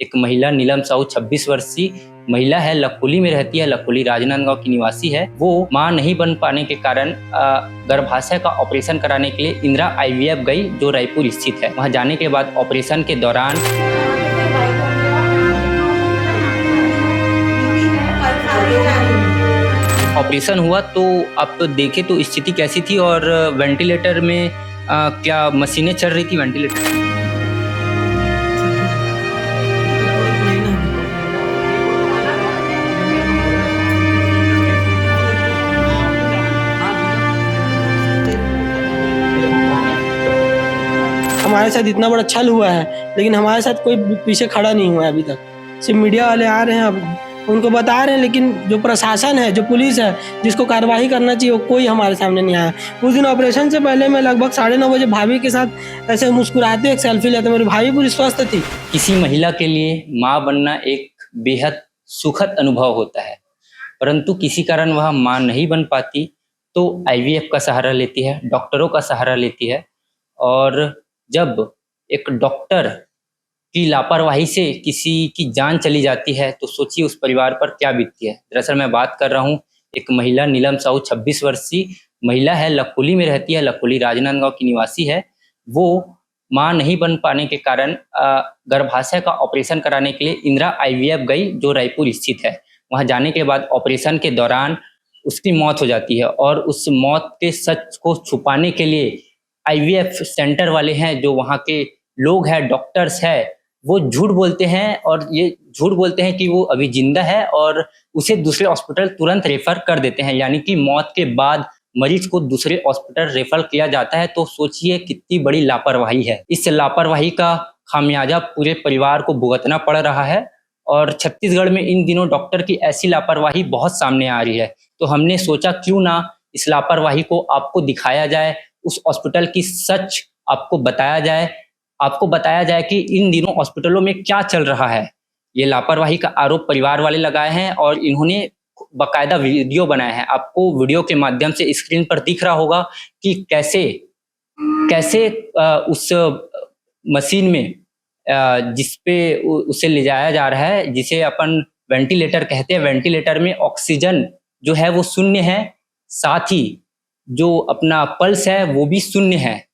एक महिला नीलम साहू 26 वर्षीय महिला है, लखोली में रहती है, लखोली राजनांदगांव की निवासी है। वो मां नहीं बन पाने के कारण गर्भाशय का ऑपरेशन कराने के लिए इंदिरा आईवीएफ गई, जो रायपुर स्थित है। वहां जाने के बाद ऑपरेशन के दौरान ऑपरेशन हुआ तो आप देखें तो स्थिति कैसी थी और वेंटिलेटर में क्या मशीनें चल रही थी वेंटिलेटर? हमारे साथ इतना बड़ा छल हुआ है, लेकिन हमारे साथ कोई पीछे खड़ा नहीं हुआ है अभी तक। सिर्फ मीडिया वाले आ रहे हैं, अब उनको बता रहे हैं, लेकिन जो प्रशासन है, जो पुलिस है, जिसको कार्रवाई करना चाहिए, वो कोई हमारे सामने नहीं आया। उस दिन ऑपरेशन से पहले मैं लगभग 9:30 बजे भाभी के साथ ऐसे मुस्कुराते एक सेल्फी लेते, मेरी भाभी पूरी स्वस्थ थी। किसी महिला के लिए माँ बनना एक बेहद सुखद अनुभव होता है, परंतु किसी कारण वह माँ नहीं बन पाती तो आईवीएफ का सहारा लेती है, डॉक्टरों का सहारा लेती है। और जब एक डॉक्टर की लापरवाही से किसी की जान चली जाती है तो सोचिए उस परिवार पर क्या बीतती है। दरअसल मैं बात कर रहा हूँ एक महिला नीलम साहू 26 वर्षीय महिला है, लखोली में रहती है, लखोली राजनांदगांव की निवासी है। वो मां नहीं बन पाने के कारण गर्भाशय का ऑपरेशन कराने के लिए इंदिरा आईवीएफ गई, जो रायपुर स्थित है। वहां जाने के बाद ऑपरेशन के दौरान उसकी मौत हो जाती है और उस मौत के सच को छुपाने के लिए आईवीएफ सेंटर वाले हैं, जो वहाँ के लोग हैं, डॉक्टर्स हैं, वो झूठ बोलते हैं और ये झूठ बोलते हैं कि वो अभी जिंदा है और उसे दूसरे हॉस्पिटल तुरंत रेफर कर देते हैं, यानी कि मौत के बाद मरीज को दूसरे हॉस्पिटल रेफर किया जाता है। तो सोचिए कितनी बड़ी लापरवाही है। इस लापरवाही का खामियाजा पूरे परिवार को भुगतना पड़ रहा है और छत्तीसगढ़ में इन दिनों डॉक्टर की ऐसी लापरवाही बहुत सामने आ रही है। तो हमने सोचा क्यों ना इस लापरवाही को आपको दिखाया जाए, उस हॉस्पिटल की सच आपको बताया जाए कि इन दिनों हॉस्पिटलों में क्या चल रहा है। ये लापरवाही का आरोप परिवार वाले लगाए हैं और इन्होंने बकायदा वीडियो बनाया है। आपको वीडियो के माध्यम से स्क्रीन पर दिख रहा होगा कि कैसे उस मशीन में जिसपे उसे ले जाया जा रहा है, जिसे अपन वेंटिलेटर कहते हैं, वेंटिलेटर में ऑक्सीजन जो है वो शून्य है, साथ ही जो अपना पल्स है वो भी शून्य है।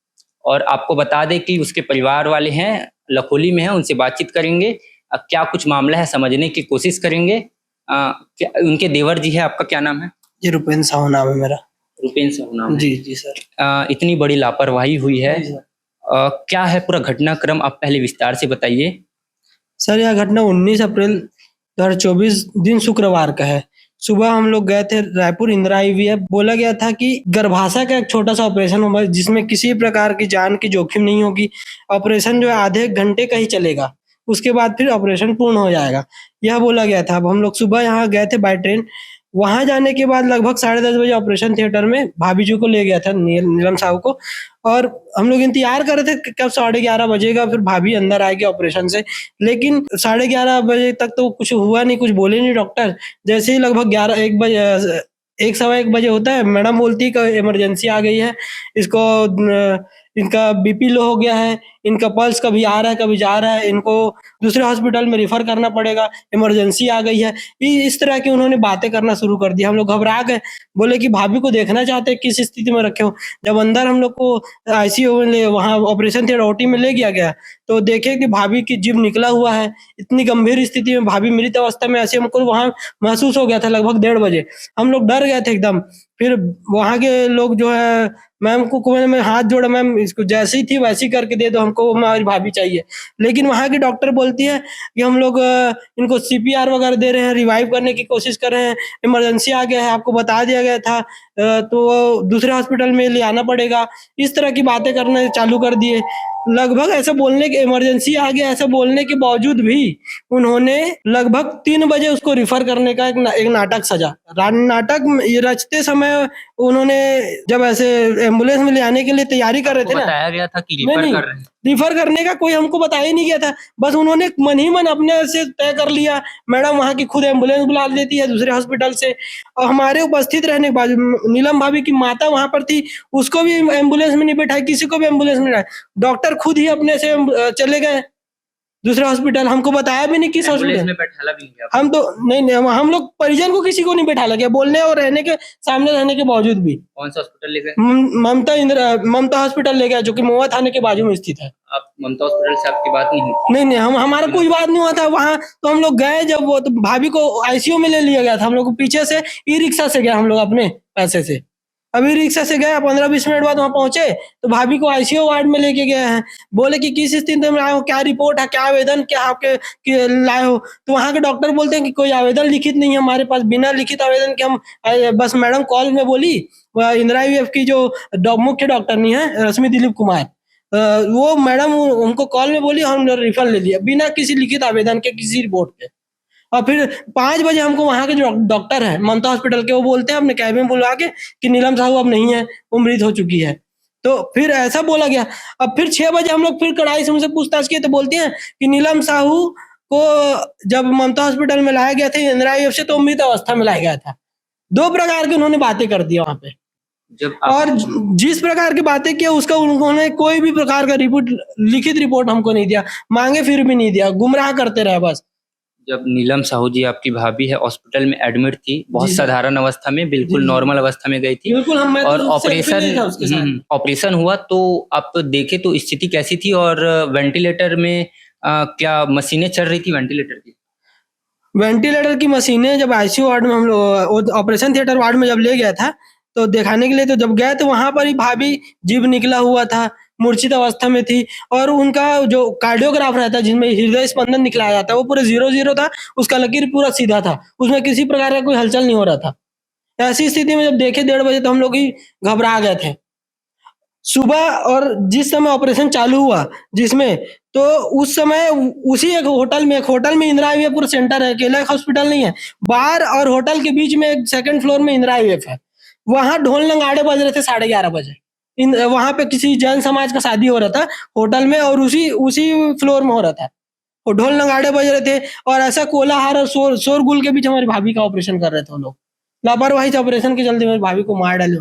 और आपको बता दें कि उसके परिवार वाले हैं, लखोली में हैं, उनसे बातचीत करेंगे, क्या कुछ मामला है समझने की कोशिश करेंगे। क्या उनके देवर जी है? आपका क्या नाम है? जी, रुपेंद्र साहू नाम है मेरा। रुपेंद्र साहू नाम है। जी जी सर। इतनी बड़ी लापरवाही हुई है, क्या है पूरा घटनाक्रम, आप पहले विस्तार से बताइए। सर, यह घटना 19 अप्रैल 2024 दिन शुक्रवार का है। सुबह हम लोग गए थे रायपुर इंदिरा आईवीएफ। बोला गया था कि गर्भाशय का एक छोटा सा ऑपरेशन होगा, जिसमें किसी प्रकार की जान की जोखिम नहीं होगी। ऑपरेशन जो है आधे घंटे का ही चलेगा, उसके बाद फिर ऑपरेशन पूर्ण हो जाएगा, यह बोला गया था। अब हम लोग सुबह यहाँ गए थे बाय ट्रेन। वहां जाने के बाद लगभग 10:30 बजे ऑपरेशन थिएटर में भाभी जी को ले गया था, नीलम साहू को, और हम लोग इंतजार कर रहे थे कि कब 11:30 बजेगा, फिर भाभी अंदर आएगी ऑपरेशन से। लेकिन 11:30 बजे तक तो कुछ हुआ नहीं, कुछ बोले नहीं डॉक्टर। जैसे ही लगभग 1 बजे 1 बजे होता है, मैडम बोलती है कि इमरजेंसी आ गई है, इनका बीपी लो हो गया है, इनका पल्स कभी आ रहा है कभी जा रहा है, इनको दूसरे हॉस्पिटल में रेफर करना पड़ेगा, इमरजेंसी आ गई है। इस तरह की उन्होंने बातें करना शुरू कर दी। हम लोग घबरा गए, बोले कि भाभी को देखना चाहते हैं किस स्थिति में रखे हो। जब अंदर हम लोग को आईसीयू में वहाँ ऑपरेशन थिएटर ओटी में ले गया तो देखे कि भाभी की जीभ निकला हुआ है। इतनी गंभीर स्थिति में भाभी मृत अवस्था में ऐसे हमको वहाँ महसूस हो गया था। लगभग 1:30 बजे हम लोग डर गए थे एकदम। फिर वहाँ के लोग जो है मैम को मैं हाथ जोड़ा, मैम इसको जैसी थी वैसी करके दे दो, हमको हमारी भाभी चाहिए। लेकिन वहाँ की डॉक्टर बोलती है कि हम लोग इनको सीपीआर वगैरह दे रहे हैं, रिवाइव करने की कोशिश कर रहे हैं, इमरजेंसी आ गया है, आपको बता दिया गया था, तो दूसरे हॉस्पिटल में ले आना पड़ेगा। इस तरह की बातें करना चालू कर दिए। लगभग ऐसा बोलने के इमरजेंसी आ गया ऐसा बोलने के बावजूद भी उन्होंने लगभग 3 बजे उसको रिफर करने का एक नाटक सजा। नाटक ये रचते समय उन्होंने जब ऐसे एम्बुलेंस में ले आने के लिए तैयारी कर रहे थे ना, बताया गया था कि रिफर कर रहे हैं। रिफर करने का कोई हमको बताया ही नहीं गया था। बस उन्होंने मन ही मन अपने से तय कर लिया। मैडम वहाँ की खुद एम्बुलेंस बुला देती है दूसरे हॉस्पिटल से, और हमारे उपस्थित रहने के बाद नीलम भाभी की माता वहाँ पर थी, उसको भी एम्बुलेंस में नहीं बैठाई, किसी को भी एम्बुलेंस में नहीं बैठाई। डॉक्टर खुद ही अपने से चले गए। दूसरे हॉस्पिटल हमको बताया भी नहीं किस एम्बुलेंस हॉस्पिटल। में बैठाला भी नहीं आपको? हम तो नहीं हम लोग परिजन को किसी को नहीं बैठा लगे, बोलने और रहने के सामने रहने के बावजूद भी। कौन सा हॉस्पिटल ले गए? ममता हॉस्पिटल ले गया, जो कि महुआ थाने के बाजू में स्थित है। आप ममता हॉस्पिटल से आपकी बात नहीं हुई? नहीं हम हमारा कोई बात नहीं हुआ था वहाँ। तो हम लोग गए जब, वो तो भाभी को आईसीयू में ले लिया गया था। हम लोग को पीछे से ई रिक्शा से गए, हम लोग अपने पैसे से। अभी रिक्शा से गए, 15-20 मिनट बाद वहाँ पहुंचे तो भाभी को आईसीयू वार्ड में लेके गए हैं। बोले कि किस स्थिति में आए हो, क्या रिपोर्ट है, क्या आवेदन क्या आपके लाए हो। तो वहाँ के डॉक्टर बोलते हैं कि कोई आवेदन लिखित नहीं है हमारे पास, बिना लिखित आवेदन के हम बस मैडम कॉल में बोली, इंदिरा आईवीएफ की जो मुख्य डॉक्टर नहीं है रश्मि दिलीप कुमार, वो मैडम उनको कॉल में बोली, हम रिफर ले लिया बिना किसी लिखित आवेदन के, किसी रिपोर्ट के। और फिर 5 बजे हमको वहाँ के जो डॉक्टर है ममता हॉस्पिटल के, वो बोलते हैं अपने कैबिन में बुलवा के कि नीलम साहू अब नहीं है, वो मृत हो चुकी है। तो फिर ऐसा बोला गया। अब फिर 6 बजे हम लोग फिर कड़ाई से उनसे पूछताछ किए तो बोलते हैं कि नीलम साहू को जब ममता हॉस्पिटल में लाया गया था इंदिरा आईवीएफ से, तो मृत अवस्था में लाया गया था। 2 प्रकार की उन्होंने बातें कर दी वहाँ पे। जब और जिस प्रकार की बातें की उसका उन्होंने कोई भी प्रकार का रिपोर्ट, लिखित रिपोर्ट हमको नहीं दिया, मांगे फिर भी नहीं दिया, गुमराह करते रहे बस। जब नीलम साहू जी आपकी भाभी है हॉस्पिटल में एडमिट थी, बहुत साधारण अवस्था में, बिल्कुल नॉर्मल अवस्था में गई थी, बिल्कुल हम और ऑपरेशन हुआ, तो आप देखे तो स्थिति कैसी थी? और वेंटिलेटर में क्या मशीनें चल रही थी वेंटिलेटर की? वेंटिलेटर की मशीनें जब आईसीयू वार्ड में हम लोग ऑपरेशन थिएटर वार्ड में जब ले गया था तो दिखाने के लिए, तो जब गए तो वहां पर ही भाभी जीभ निकला हुआ था, मूर्छित अवस्था में थी। और उनका जो कार्डियोग्राफ रहता है जिसमें हृदय स्पंदन निकलाया जाता है, वो पूरे 0-0 था, उसका लकीर पूरा सीधा था, उसमें किसी प्रकार का कोई हलचल नहीं हो रहा था। ऐसी स्थिति में जब देखे 1:30 बजे तो हम लोग ही घबरा गए थे। सुबह और जिस समय ऑपरेशन चालू हुआ जिसमें, तो उस समय उसी एक होटल में इंदिरा आईवीएफ पूरा सेंटर है, अकेला एक हॉस्पिटल नहीं है, बार और होटल के बीच में एक 2nd फ्लोर में इंदिरा आईवीएफ है। वहां ढोल नगाड़े बज रहे थे 11:30 बजे। वहां पे किसी जैन समाज का शादी हो रहा था होटल में, और उसी फ्लोर में हो रहा था। और ढोल नगाड़े बज रहे थे और ऐसा कोलाहल और शोरगुल के बीच हमारी भाभी का ऑपरेशन कर रहे थे वो लोग। लापरवाही से ऑपरेशन के चलते मेरी भाभी को मार डाले।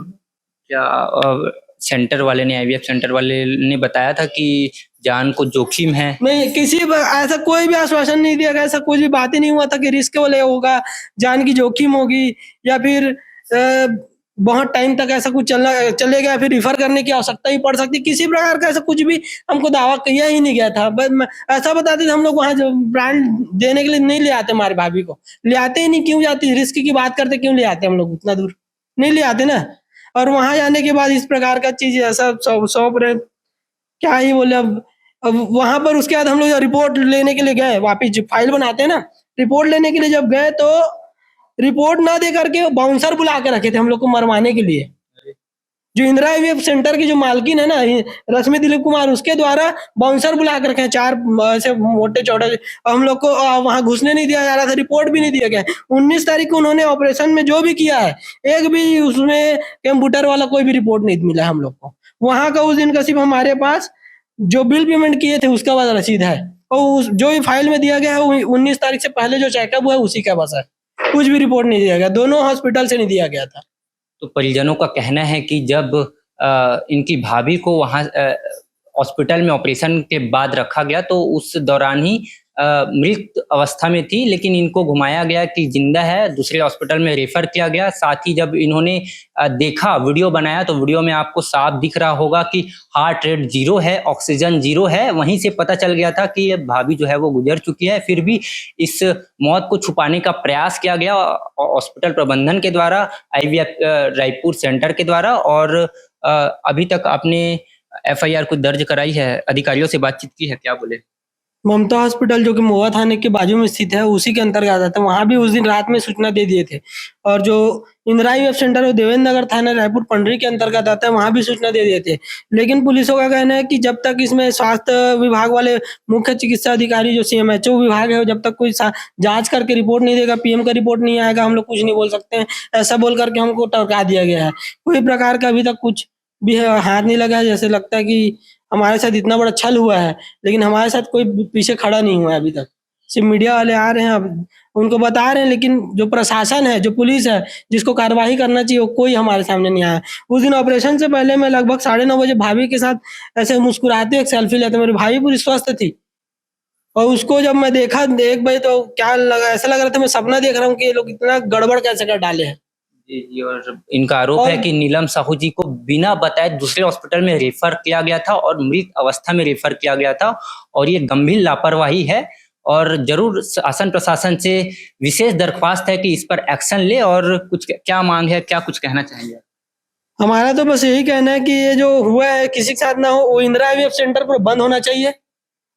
क्या सेंटर वाले ने, आईवीएफ सेंटर वाले ने बताया था कि जान को जोखिम है? नहीं, ऐसा कोई भी आश्वासन नहीं दिया गया, ऐसा कुछ भी बात ही नहीं हुआ था कि रिस्क वाले होगा, जान की जोखिम होगी, या फिर बहुत टाइम तक ऐसा कुछ चलेगा, फिर रिफर करने की आवश्यकता ही पड़ सकती। किसी प्रकार का ऐसा कुछ भी हमको दावा किया ही नहीं गया था। बस ऐसा बताते थे हम लोग, वहाँ जो ब्रांड देने के लिए नहीं ले आते, हमारी भाभी को ले आते ही नहीं। क्यों जाती, रिस्क की बात करते क्यों ले आते हम लोग, उतना दूर नहीं ले आते ना। और वहां जाने के बाद इस प्रकार का चीज ऐसा सौंप रहे, क्या ही बोले। अब वहां पर उसके बाद हम लोग रिपोर्ट लेने के लिए गए, वापिस फाइल बनाते हैं ना, रिपोर्ट लेने के लिए जब गए तो रिपोर्ट ना दे करके बाउंसर बुला के रखे थे हम लोग को मरवाने के लिए। जो इंदिरा आईवीएफ सेंटर की जो मालकिन है ना रश्मि दिलीप कुमार, उसके द्वारा बाउंसर बुला कर रखे 4 ऐसे मोटे चौड़े। हम लोग को वहां घुसने नहीं दिया जा रहा था, रिपोर्ट भी नहीं दिया गया। 19 तारीख को उन्होंने ऑपरेशन में जो भी किया है, एक भी उसमें कंप्यूटर वाला कोई भी रिपोर्ट नहीं मिला हम लोग को। वहां का उस दिन का सिर्फ हमारे पास जो बिल पेमेंट किए थे उसका बस रसीद है, और जो भी फाइल में दिया गया है 19 तारीख से पहले जो चेकअप हुआ है उसी का बस है। कुछ भी रिपोर्ट नहीं दिया गया, दोनों हॉस्पिटल से नहीं दिया गया था। तो परिजनों का कहना है कि जब इनकी भाभी को वहां हॉस्पिटल में ऑपरेशन के बाद रखा गया तो उस दौरान ही मृत अवस्था में थी, लेकिन इनको घुमाया गया कि जिंदा है, दूसरे हॉस्पिटल में रेफर किया गया। साथ ही जब इन्होंने देखा, वीडियो बनाया, तो वीडियो में आपको साफ दिख रहा होगा कि हार्ट रेट 0 है, ऑक्सीजन 0 है। वहीं से पता चल गया था कि ये भाभी जो है वो गुजर चुकी है। फिर भी इस मौत को छुपाने का प्रयास किया गया हॉस्पिटल प्रबंधन के द्वारा, आईवीएफ रायपुर सेंटर के द्वारा। और अभी तक आपने एफआईआर को दर्ज कराई है, अधिकारियों से बातचीत की है, क्या बोले? ममता हॉस्पिटल जो कि महुआ थाने के बाजू में स्थित है उसी के अंतर्गत आता है। वहां भी उस दिन रात में सूचना दे दिए थे। और जो इंदिरा आईवीएफ सेंटर है देवेंद्र नगर थाना रायपुर पंडरी के अंतर्गत आता है, वहां भी सूचना दे दिए थे। लेकिन पुलिसों का कहना है कि जब तक इसमें स्वास्थ्य विभाग वाले मुख्य चिकित्सा अधिकारी जो सीएमएचओ विभाग है, जब तक कोई जांच करके रिपोर्ट नहीं देगा, पीएम का रिपोर्ट नहीं आएगा, हम लोग कुछ नहीं बोल सकते हैं, ऐसा बोल करके हमको टरका दिया गया है। कोई प्रकार का अभी तक कुछ भी हाथ नहीं लगा है। जैसे लगता है कि हमारे साथ इतना बड़ा छल हुआ है, लेकिन हमारे साथ कोई पीछे खड़ा नहीं हुआ है अभी तक। सिर्फ मीडिया वाले आ रहे हैं, अब उनको बता रहे हैं, लेकिन जो प्रशासन है, जो पुलिस है, जिसको कार्रवाई करना चाहिए, वो कोई हमारे सामने नहीं आया। उस दिन ऑपरेशन से पहले मैं लगभग 9:30 बजे भाभी के साथ ऐसे मुस्कुराते एक सेल्फी लेते, मेरी भाभी पूरी स्वस्थ थी। और उसको जब मैं देखा एक बजे तो क्या लगा, ऐसा लग रहा था मैं सपना देख रहा हूँ कि ये लोग इतना गड़बड़ कैसे कर डाले हैं। जी जी, और इनका आरोप है और कि नीलम साहू जी को बिना बताए दूसरे हॉस्पिटल में रेफर किया गया था और मृत अवस्था में रेफर किया गया था, और ये गंभीर लापरवाही है। और जरूर शासन प्रशासन से विशेष दरख्वास्त है कि इस पर एक्शन ले। और कुछ क्या मांग है, क्या कुछ कहना चाहेंगे? हमारा तो बस यही कहना है कि ये जो हुआ है किसी के साथ ना हो, वो इंदिरा आईवीएफ सेंटर पूरा बंद होना चाहिए,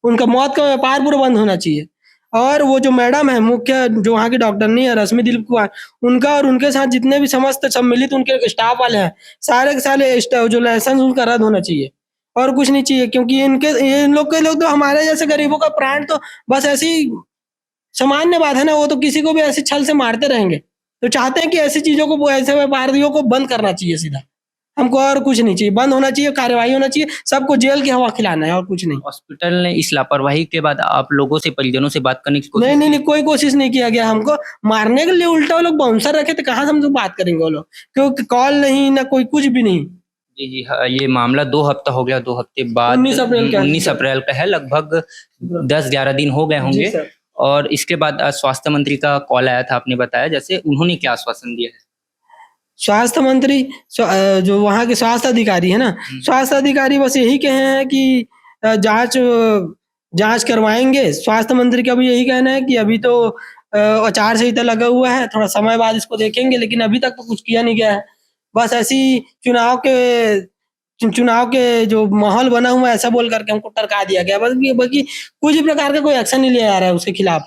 उनका मौत का व्यापार पूरा बंद होना चाहिए। और वो जो मैडम है मुख्य जो वहाँ की डॉक्टरनी है रश्मि दिलीप कुमार, उनका और उनके साथ जितने भी समस्त सम्मिलित उनके स्टाफ वाले हैं, सारे के सारे जो लाइसेंस उनका रद्द होना चाहिए और कुछ नहीं चाहिए। क्योंकि इन लोग के लोग तो हमारे जैसे गरीबों का प्राण तो बस ऐसी सामान्य बात है ना, वो तो किसी को भी ऐसे छल से मारते रहेंगे। तो चाहते हैं कि ऐसी चीजों को, ऐसे व्यापारियों को बंद करना चाहिए सीधा। हमको और कुछ नहीं चाहिए, बंद होना चाहिए, कार्यवाही होना चाहिए, सबको जेल की हवा खिलाना है और कुछ नहीं। हॉस्पिटल ने इस लापरवाही के बाद आप लोगों से, परिजनों से बात करने की कोशिश नहीं नहीं की? नहीं, कोई कोशिश नहीं किया गया। हमको मारने के लिए उल्टा वो लोग बाउंसर रखे थे, कहाँ से हमसे बात करेंगे वो लोग, क्योंकि कॉल नहीं ना कोई कुछ भी नहीं। जी जी हाँ, ये मामला 2 हफ्ता हो गया, 2 हफ्ते बाद 19 अप्रैल का है। 19 अप्रैल का है, लगभग 10-11 दिन हो गए जी होंगे। सर। और इसके बाद स्वास्थ्य मंत्री का कॉल आया था, आपने बताया, जैसे उन्होंने क्या आश्वासन दिया है? स्वास्थ्य मंत्री जो वहाँ के स्वास्थ्य अधिकारी है ना, स्वास्थ्य अधिकारी बस यही कहे हैं कि जांच करवाएंगे। स्वास्थ्य मंत्री का भी यही कहना है कि अभी तो आचार संहिता लगा हुआ है, थोड़ा समय बाद इसको देखेंगे, लेकिन अभी तक तो कुछ किया नहीं गया है। बस ऐसी चुनाव के जो माहौल बना हुआ है ऐसा बोल करके हमको टरका दिया गया। बस बाकी कुछ भी प्रकार का कोई एक्शन नहीं लिया जा रहा है उसके खिलाफ।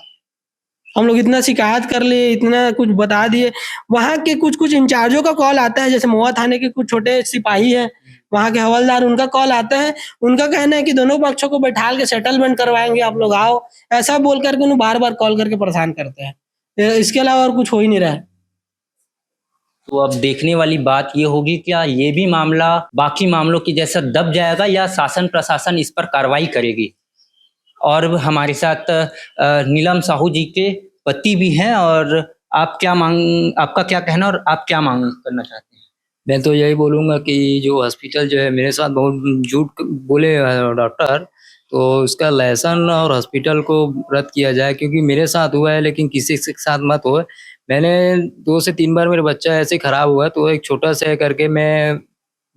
हम लोग इतना शिकायत कर लिए, इतना कुछ बता दिए। वहाँ के कुछ इंचार्जों का कॉल आता है, जैसे महुआ थाने के कुछ छोटे सिपाही हैं, वहाँ के हवलदार, उनका कॉल आता है। उनका कहना है कि दोनों पक्षों को बैठाल के सेटलमेंट करवाएंगे, आप लोग आओ, ऐसा बोल करके उन्हें बार-बार कॉल करके परेशान करते हैं। इसके अलावा और कुछ हो ही नहीं रहा है। तो अब देखने वाली बात ये होगी, क्या ये भी मामला बाकी मामलों की जैसा दब जाएगा या शासन प्रशासन इस पर कार्रवाई करेगी? और हमारे साथ नीलम साहू जी के पति भी हैं, और आपका क्या कहना और आप क्या मांग करना चाहते हैं? मैं तो यही बोलूँगा कि जो हॉस्पिटल जो है मेरे साथ बहुत झूठ बोले डॉक्टर, तो उसका लाइसेंस और हॉस्पिटल को रद्द किया जाए, क्योंकि मेरे साथ हुआ है लेकिन किसी के साथ मत हो। मैंने 2 से 3 बार मेरा बच्चा ऐसे खराब हुआ, तो एक छोटा सा करके मैं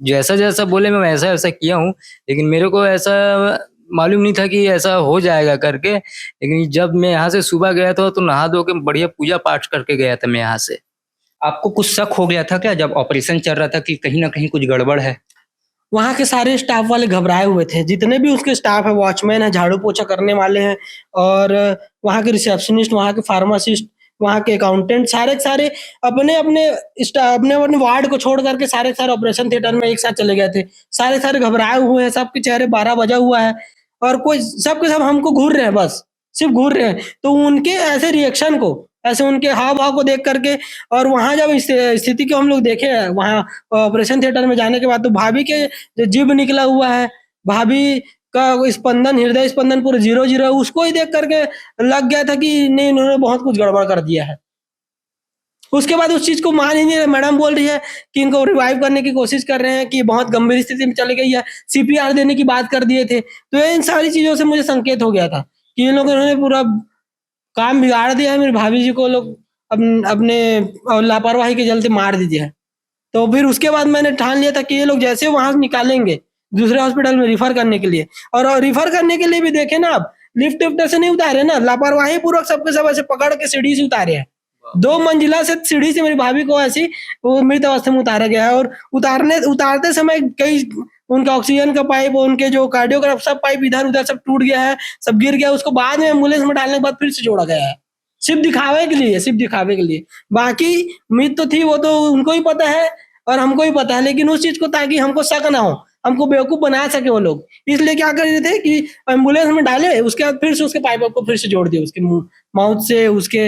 जैसा-जैसा बोले मैं वैसा-वैसा किया हूँ, लेकिन मेरे को ऐसा मालूम नहीं था कि ऐसा हो जाएगा करके। लेकिन जब मैं यहाँ से सुबह गया था तो नहा धो के बढ़िया पूजा पाठ करके गया था मैं यहाँ से। आपको कुछ शक हो गया था क्या जब ऑपरेशन चल रहा था कि कहीं न कहीं कुछ गड़बड़ है? वहाँ के सारे स्टाफ वाले घबराए हुए थे, जितने भी उसके स्टाफ है, वॉचमैन है, झाड़ू पोछा करने वाले हैं, और वहाँ के रिसेप्शनिस्ट, वहाँ के फार्मासिस्ट, वहाँ के अकाउंटेंट, सारे के सारे अपने वार्ड को छोड़ करके सारे के सारे ऑपरेशन थिएटर में एक साथ चले गए थे। सारे सारे घबराए हुए हैं, सबके चेहरे 12 बजा हुआ है, और कोई सब के सब हमको घूर रहे हैं, बस सिर्फ घूर रहे हैं। तो उनके ऐसे रिएक्शन को, ऐसे उनके हाव-भाव को देख करके, और वहाँ जब इस स्थिति को हम लोग देखे वहाँ ऑपरेशन थिएटर में जाने के बाद, तो भाभी के जो जीभ निकला हुआ है, भाभी का स्पंदन, हृदय स्पंदन पूरा 0-0 है, उसको ही देख करके लग गया था कि नहीं, इन्होंने बहुत कुछ गड़बड़ कर दिया है। उसके बाद उस चीज़ को मान ही नहीं रहे। मैडम बोल रही है कि इनको रिवाइव करने की कोशिश कर रहे हैं, कि बहुत गंभीर स्थिति में चली गई है, सीपीआर देने की बात कर दिए थे। तो इन सारी चीज़ों से मुझे संकेत हो गया था कि इन लोगों ने पूरा काम बिगाड़ दिया है। मेरी भाभी जी को लोग अपने लापरवाही के चलते मार दिया है। तो फिर उसके बाद मैंने ठान लिया था कि ये लोग जैसे वहाँ से निकालेंगे दूसरे हॉस्पिटल में रिफर करने के लिए, और रिफर करने के लिए भी देखे ना, आप लिफ्ट विफ्ट से नहीं उतारे ना, लापरवाही पूर्वक सबके सब ऐसे पकड़ के सीढ़ी से उतारे हैं। 2 मंजिला से सीढ़ी से मेरी भाभी को ऐसी वो मृत अवस्था में उतारा गया है, और उतारते समय कई उनका ऑक्सीजन का पाइप, उनके जो कार्डियोग्राफ, सब पाइप इधर-उधर सब टूट गया है, सब गिर गया। उसको बाद में एम्बुलेंस में डालने के बाद फिर से जोड़ा गया है, सिर्फ दिखावे के लिए, सिर्फ दिखावे के लिए। बाकी मृत तो थी, वो तो उनको ही पता है और हमको भी पता है, लेकिन उस चीज़ को ताकि हमको शक ना हो, हमको बेवकूफ़ बना सके वो लोग, इसलिए क्या कर रहे थे कि एम्बुलेंस में डाले, उसके बाद फिर से उसके पाइप को फिर से जोड़ दिए, उसके माउथ से, उसके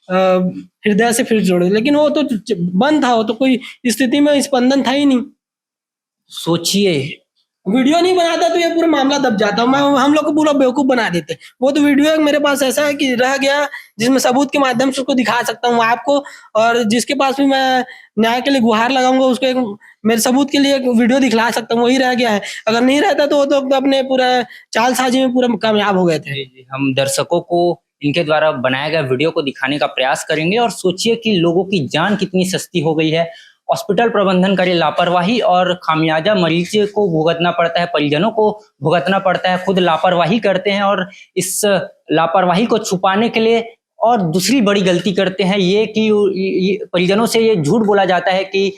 हृदय से फिर जोड़े। लेकिन वो तो बंद था, वो तो कोई स्थिति में स्पंदन था ही नहीं। सोचिए, वीडियो नहीं बनाता तो ये पूरा मामला दब जाता। हम लोग को पूरा बेवकूफ बना देते। वो तो वीडियो मेरे पास ऐसा है कि रह गया, जिसमें सबूत के माध्यम से उसको दिखा सकता हूँ आपको, और जिसके पास भी मैं न्याय के लिए गुहार लगाऊंगा उसको एक मेरे सबूत के लिए एक वीडियो दिखला सकता हूँ। वही रह गया है, अगर नहीं रहता तो वो तो अपने पूरा चालसाजी में पूरा कामयाब हो गए थे। जी, जी, हम दर्शकों को इनके द्वारा बनाए गए वीडियो को दिखाने का प्रयास करेंगे। और सोचिए कि लोगों की जान कितनी सस्ती हो गई है। हॉस्पिटल प्रबंधन करे लापरवाही और खामियाजा मरीज को भुगतना पड़ता है, परिजनों को भुगतना पड़ता है, खुद लापरवाही करते हैं और इस लापरवाही को छुपाने के लिए और दूसरी बड़ी गलती करते हैं ये कि परिजनों से ये झूठ बोला जाता है कि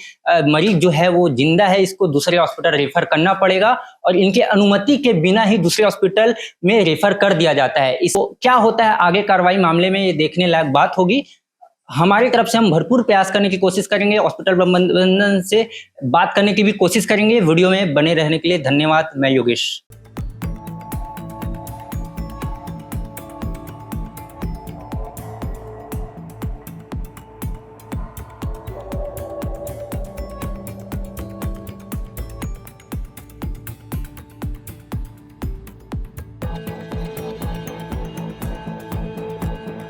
मरीज जो है वो जिंदा है, इसको दूसरे हॉस्पिटल रेफर करना पड़ेगा, और इनके अनुमति के बिना ही दूसरे हॉस्पिटल में रेफर कर दिया जाता है। इसको क्या होता है आगे कार्रवाई मामले में, ये देखने लायक बात होगी। हमारी तरफ से हम भरपूर प्रयास करने की कोशिश करेंगे, हॉस्पिटल प्रबंधन से बात करने की भी कोशिश करेंगे। वीडियो में बने रहने के लिए धन्यवाद। मैं योगेश।